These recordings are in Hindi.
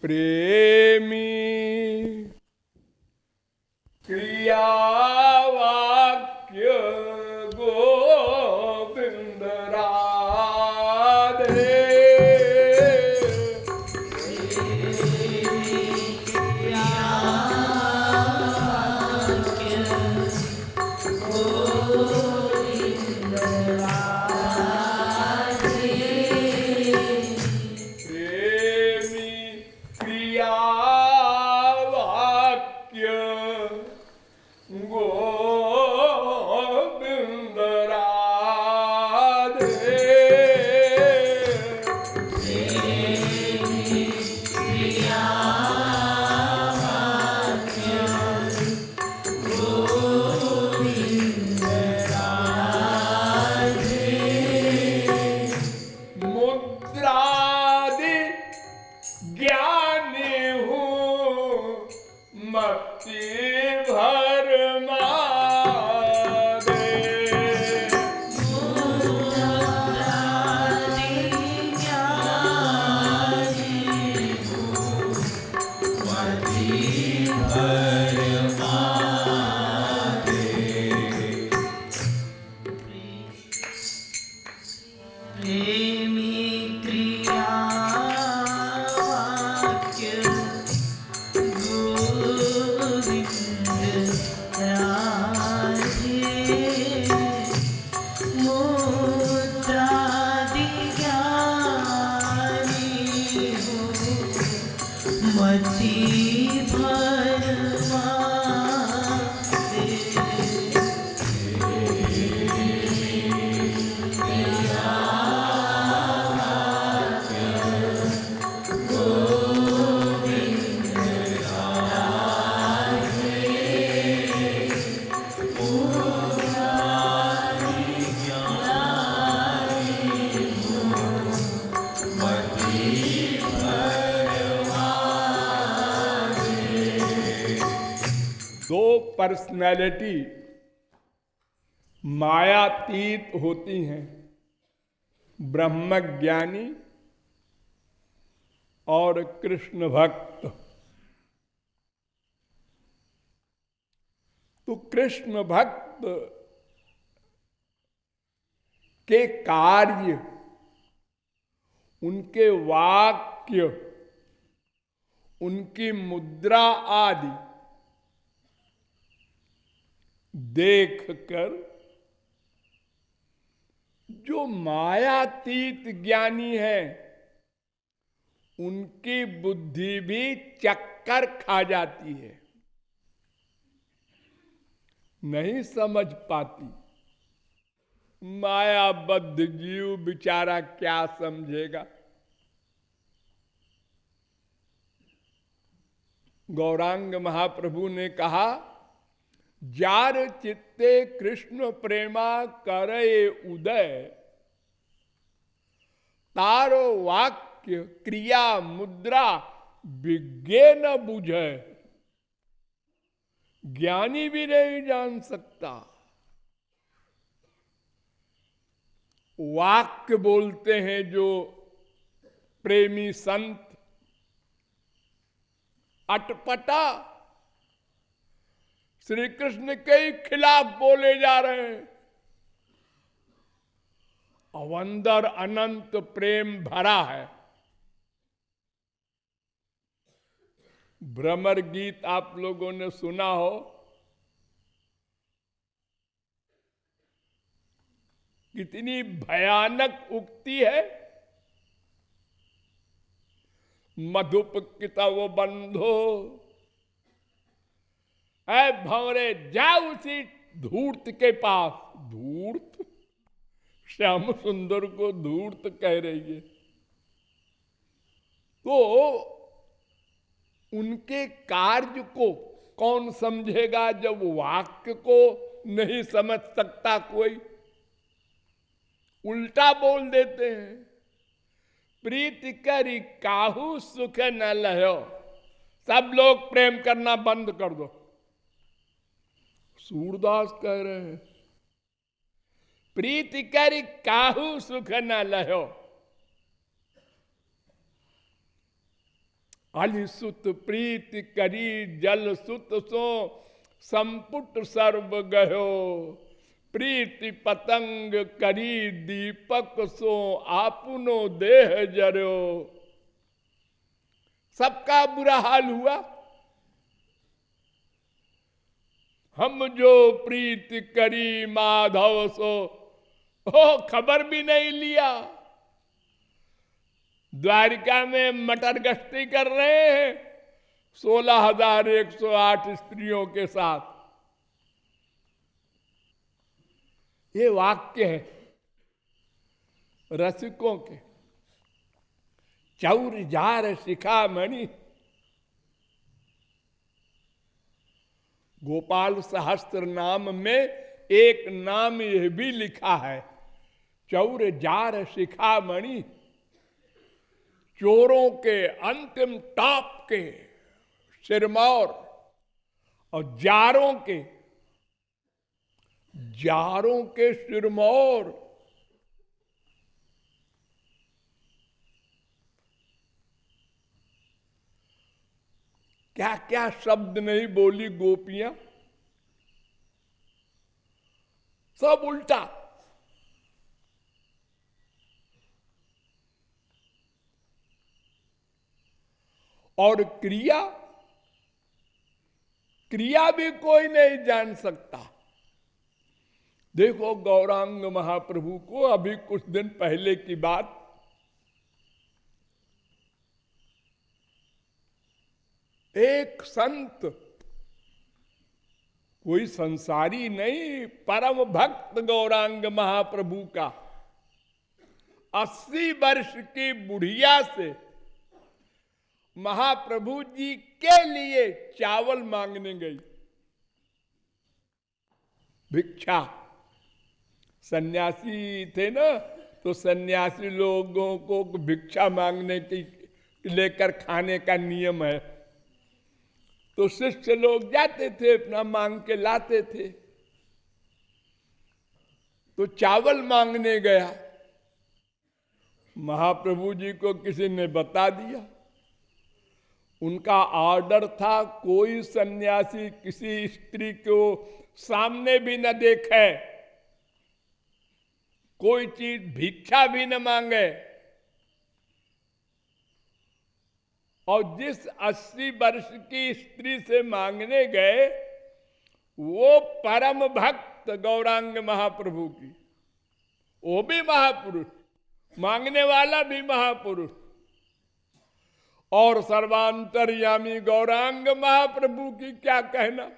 प्रेमी क्रिया वाक्य गोविंद राधे। पर्सनैलिटी मायातीत होती हैं, ब्रह्मज्ञानी और कृष्ण भक्त। तो कृष्ण भक्त के कार्य, उनके वाक्य, उनकी मुद्रा आदि देखकर जो मायातीत ज्ञानी है उनकी बुद्धि भी चक्कर खा जाती है, नहीं समझ पाती। मायाबद्ध जीव बेचारा क्या समझेगा। गौरांग महाप्रभु ने कहा, जार चित्ते कृष्ण प्रेमा करे उदय, तारो वाक्य क्रिया मुद्रा विज्ञे न बुझे। ज्ञानी भी नहीं जान सकता। वाक्य बोलते हैं जो प्रेमी संत, अटपटा श्री कृष्ण के ही खिलाफ बोले जा रहे हैं। अवंदर अनंत प्रेम भरा है। भ्रमर गीत आप लोगों ने सुना हो। कितनी भयानक उक्ति है। मधुप कितव बंधो, ऐ भंवरे जा उसी धूर्त के पास। धूर्त? श्याम सुंदर को धूर्त कह रही है। तो उनके कार्य को कौन समझेगा जब वाक्य को नहीं समझ सकता कोई। उल्टा बोल देते हैं, प्रीति करी काहू सुख न लहो। सब लोग प्रेम करना बंद कर दो। सूरदास कह रहे हैं, प्रीति करी काहू सुख न लहो। अलिसुत प्रीति करी जल सुत सो संपुट सर्व गयो, प्रीति पतंग करी दीपक सो आपुनो देह जरो। सबका बुरा हाल हुआ। हम जो प्रीति करी माधव सो, ओ खबर भी नहीं लिया। द्वारिका में मटर गश्ती कर रहे हैं 16,108 स्त्रियों के साथ। ये वाक्य है रसिकों के। चौर जार शिखामणि, गोपाल सहस्त्र नाम में एक नाम यह भी लिखा है, चौर जार शिखामणि। चोरों के अंतिम टॉप के सिरमौर और जारों के सिरमौर। क्या क्या शब्द नहीं बोली गोपियां, सब उल्टा। और क्रिया भी कोई नहीं जान सकता। देखो गौरांग महाप्रभु को, अभी कुछ दिन पहले की बात, एक संत, कोई संसारी नहीं, परम भक्त गौरांग महाप्रभु का 80 वर्ष की बुढ़िया से महाप्रभु जी के लिए चावल मांगने गई। भिक्षा, सन्यासी थे ना, तो सन्यासी लोगों को भिक्षा मांगने की लेकर खाने का नियम है। तो शिष्य लोग जाते थे, अपना मांग के लाते थे। तो चावल मांगने गया, महाप्रभु जी को किसी ने बता दिया। उनका ऑर्डर था कोई सन्यासी किसी स्त्री को सामने भी न देखे, कोई चीज भिक्षा भी न मांगे। और जिस 80 वर्ष की स्त्री से मांगने गए, वो परम भक्त गौरांग महाप्रभु की, वो भी महापुरुष, मांगने वाला भी महापुरुष, और सर्वांतर्यामी गौरांग महाप्रभु की क्या कहना।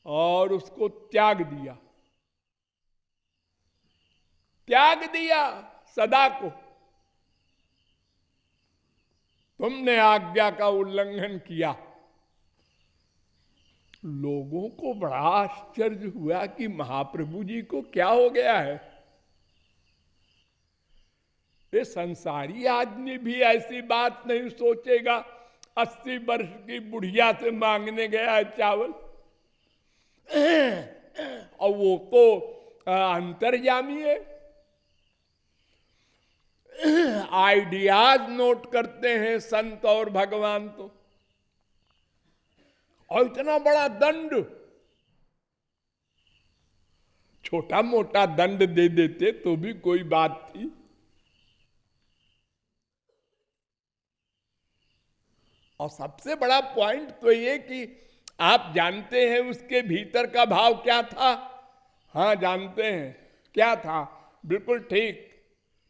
और उसको त्याग दिया सदा को। तुमने आज्ञा का उल्लंघन किया। लोगों को बड़ा आश्चर्य हुआ कि महाप्रभु जी को क्या हो गया है। ये संसारी आदमी भी ऐसी बात नहीं सोचेगा। 80 वर्ष की बुढ़िया से मांगने गया है चावल, और वो तो अंतर्यामी है, आइडियाज नोट करते हैं संत और भगवान तो। और इतना बड़ा दंड, छोटा मोटा दंड दे देते तो भी कोई बात थी। और सबसे बड़ा पॉइंट तो ये कि आप जानते हैं उसके भीतर का भाव क्या था। हाँ जानते हैं क्या था, बिल्कुल ठीक।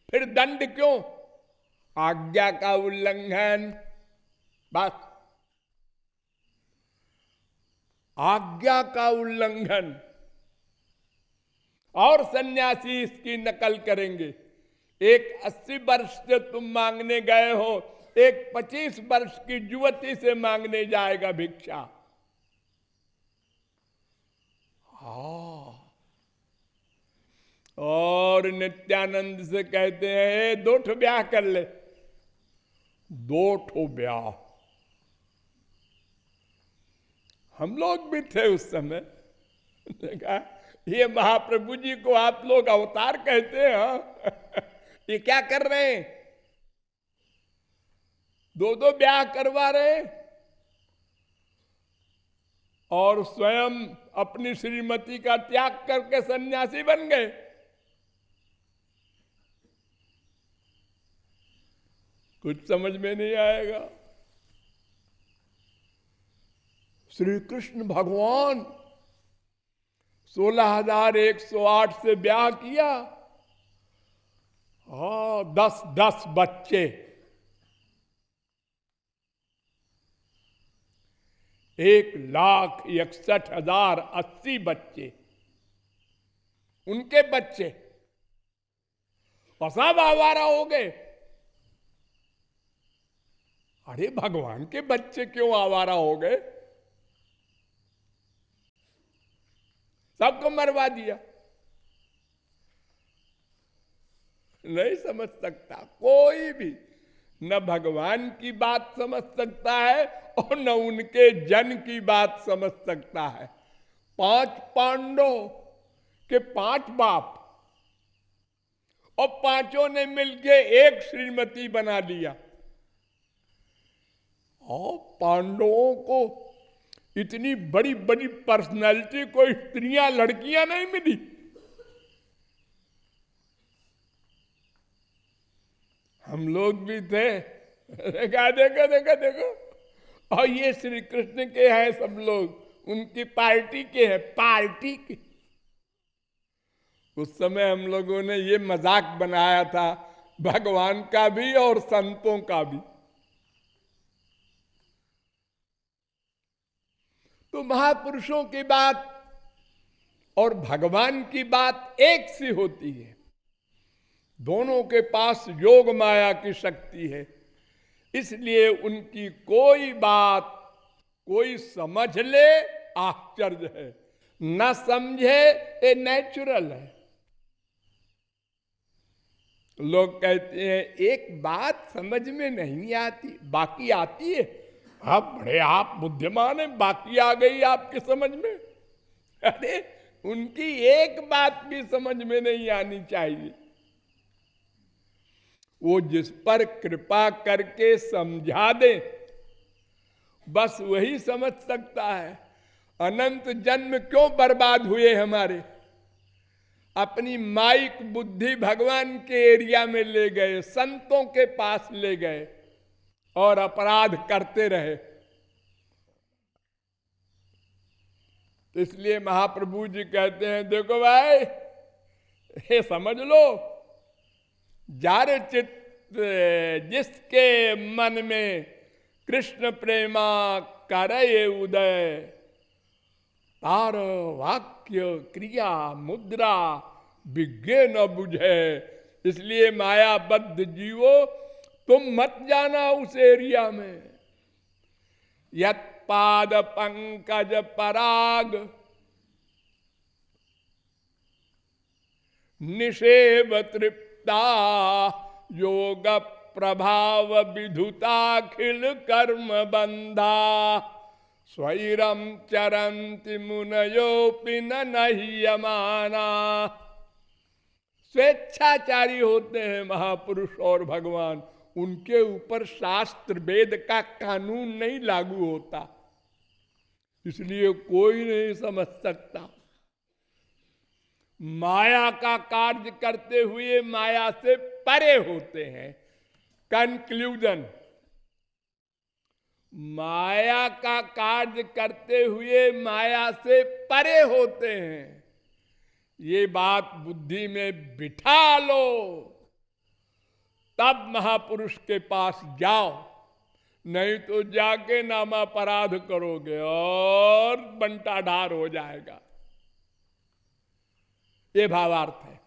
फिर दंड क्यों? आज्ञा का उल्लंघन, बस आज्ञा का उल्लंघन। और सन्यासी इसकी नकल करेंगे। एक 80 वर्ष से तुम मांगने गए हो, एक 25 वर्ष की युवती से मांगने जाएगा भिक्षा। हाँ, और नित्यानंद से कहते हैं 2 ठो ब्याह कर ले। 2 ठो ब्याह। हम लोग भी थे उस समय। कहा ये महाप्रभु जी को आप लोग अवतार कहते हैं? हाँ? ये क्या कर रहे हैं? दो दो ब्याह करवा रहे और स्वयं अपनी श्रीमती का त्याग करके सन्यासी बन गए। कुछ समझ में नहीं आएगा। श्री कृष्ण भगवान 16,108 से ब्याह किया, हाँ 10 बच्चे, 1,61,080 बच्चे, उनके बच्चे और सब आवारा हो गए। अरे भगवान के बच्चे क्यों आवारा हो गए? सबको मरवा दिया। नहीं समझ सकता कोई भी, न भगवान की बात समझ सकता है और न उनके जन की बात समझ सकता है। 5 पांडव के 5 बाप और पांचों ने मिलके एक श्रीमती बना लिया। और पांडवों को इतनी बड़ी बड़ी पर्सनैलिटी को स्त्रियां लड़कियां नहीं मिली। हम लोग भी थे, देखा देखो देखो देखो, और ये श्री कृष्ण के हैं सब लोग, उनकी पार्टी के हैं, पार्टी के। उस समय हम लोगों ने ये मजाक बनाया था भगवान का भी और संतों का भी। तो महापुरुषों की बात और भगवान की बात एक सी होती है। दोनों के पास योग माया की शक्ति है, इसलिए उनकी कोई बात कोई समझ ले आश्चर्य है, न समझे ये नेचुरल है। लोग कहते हैं एक बात समझ में नहीं आती, बाकी आती है। आप बड़े आप बुद्धिमान हैं, बाकी आ गई आपकी समझ में। अरे उनकी एक बात भी समझ में नहीं आनी चाहिए। वो जिस पर कृपा करके समझा दे बस वही समझ सकता है। अनंत जन्म क्यों बर्बाद हुए हमारे? अपनी माइक बुद्धि भगवान के एरिया में ले गए, संतों के पास ले गए और अपराध करते रहे। इसलिए महाप्रभु जी कहते हैं देखो भाई, ये समझ लो, जार चित्त जिसके मन में कृष्ण प्रेमा करे उदय, तार वाक्य क्रिया मुद्रा विज्ञ न बुझे। इसलिए मायाबद्ध जीवो तुम मत जाना उस एरिया में। यत पाद पंकज पराग निषेव तृप्ता योग प्रभाव विधुताखिल कर्म बंधा, स्वैरम चरंति मुनयोपि नह्यमाना। स्वेच्छाचारी होते हैं महापुरुष और भगवान, उनके ऊपर शास्त्र वेद का कानून नहीं लागू होता, इसलिए कोई नहीं समझ सकता। माया का कार्य करते हुए माया से परे होते हैं। कंक्लूजन, माया का कार्य करते हुए माया से परे होते हैं। ये बात बुद्धि में बिठा लो, तब महापुरुष के पास जाओ, नहीं तो जाके नामापराध करोगे और बंटाढार हो जाएगा। ये भावार्थ है।